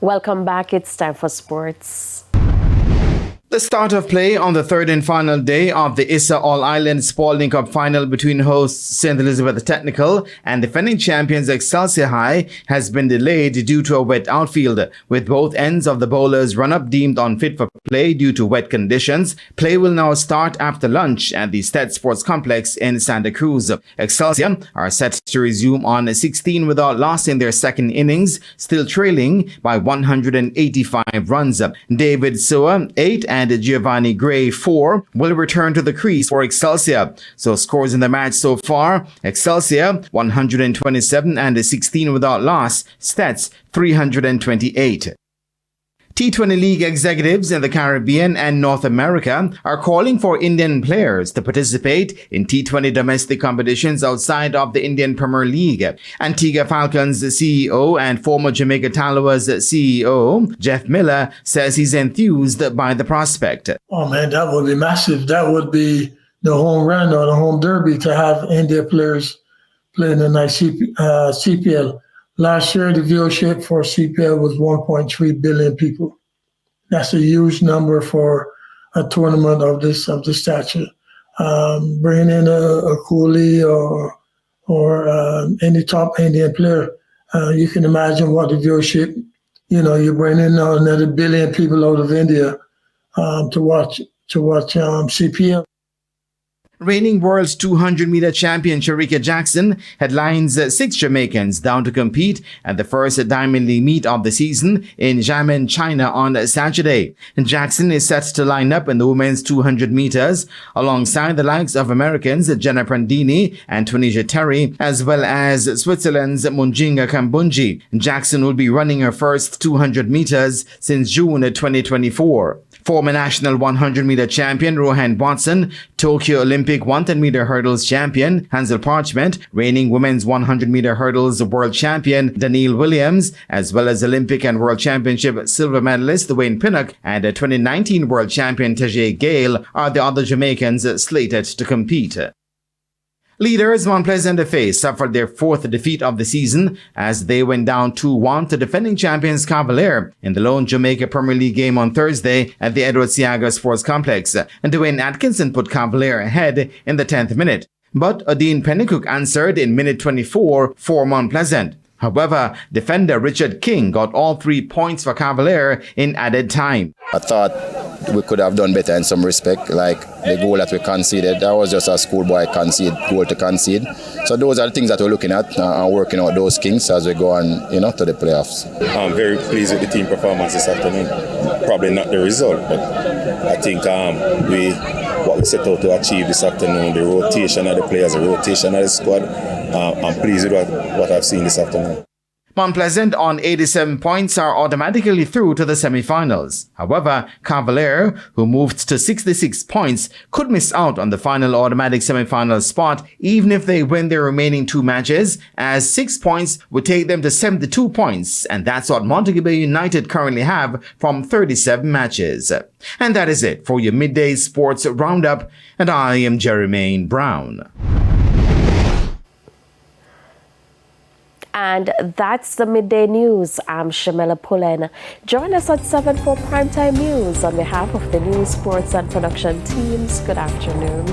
Welcome back. It's time for sports. The start of play on the third and final day of the Issa All-Ireland Spalding Cup final between hosts St. Elizabeth Technical and defending champions Excelsior High has been delayed due to a wet outfield, with both ends of the bowlers' run-up deemed unfit for play due to wet conditions. Play will now start after lunch at the Stead Sports Complex in Santa Cruz. Excelsior are set to resume on 16 without loss in their second innings, still trailing by 185 runs. David Sewer, 8, and Giovanni Gray, 4, will return to the crease for Excelsior. So scores in the match so far: Excelsior 127 and 16 without loss, Stats 328. T20 League executives in the Caribbean and North America are calling for Indian players to participate in T20 domestic competitions outside of the Indian Premier League. Antigua Falcons CEO and former Jamaica Tallawah's CEO, Jeff Miller, says he's enthused by the prospect. Oh man, that would be massive. That would be the home run or the home derby to have India players playing in the CPL. Last year, the viewership for CPL was 1.3 billion people. That's a huge number for a tournament of this stature. Bringing in a Kohli or any top Indian player, you can imagine what the viewership. You bring in another billion people out of India to watch CPL. Reigning world's 200-meter champion Sharika Jackson headlines 6 Jamaicans down to compete at the first Diamond League meet of the season in Xiamen, China on Saturday. Jackson is set to line up in the women's 200 meters alongside the likes of Americans Jenna Prandini and Tunisia Terry, as well as Switzerland's Munjinga Kambunji. Jackson will be running her first 200 meters since June 2024. Former national 100-meter champion Rohan Watson, Tokyo Olympic 110-meter hurdles champion Hansel Parchment, reigning women's 100-meter hurdles world champion Danielle Williams, as well as Olympic and World Championship silver medalist Wayne Pinnock and 2019 world champion Tajay Gale are the other Jamaicans slated to compete. Leaders Mount Pleasant FA suffered their 4th defeat of the season as they went down 2-1 to defending champions Cavalier in the lone Jamaica Premier League game on Thursday at the Edward Seaga Sports Complex. And Dwayne Atkinson put Cavalier ahead in the 10th minute. But Odin Pennycook answered in minute 24 for Mount Pleasant. However, defender Richard King got all 3 points for Cavalier in added time. I thought we could have done better in some respect, like the goal that we conceded. That was just a schoolboy goal to concede. So those are the things that we're looking at and working out those kinks as we go on, to the playoffs. I'm very pleased with the team performance this afternoon. Probably not the result, but I think what we set out to achieve this afternoon, the rotation of the players, the rotation of the squad, I'm pleased with what I've seen this afternoon. Mount Pleasant on 87 points are automatically through to the semi-finals. However, Cavalier, who moved to 66 points, could miss out on the final automatic semi-final spot even if they win their remaining 2 matches, as 6 points would take them to 72 points, and that's what Montego Bay United currently have from 37 matches. And that is it for your midday sports roundup, and I am Jermaine Brown. And that's the midday news. I'm Shamela Pullen. Join us at 7 for Primetime News. On behalf of the news, sports, and production teams, good afternoon.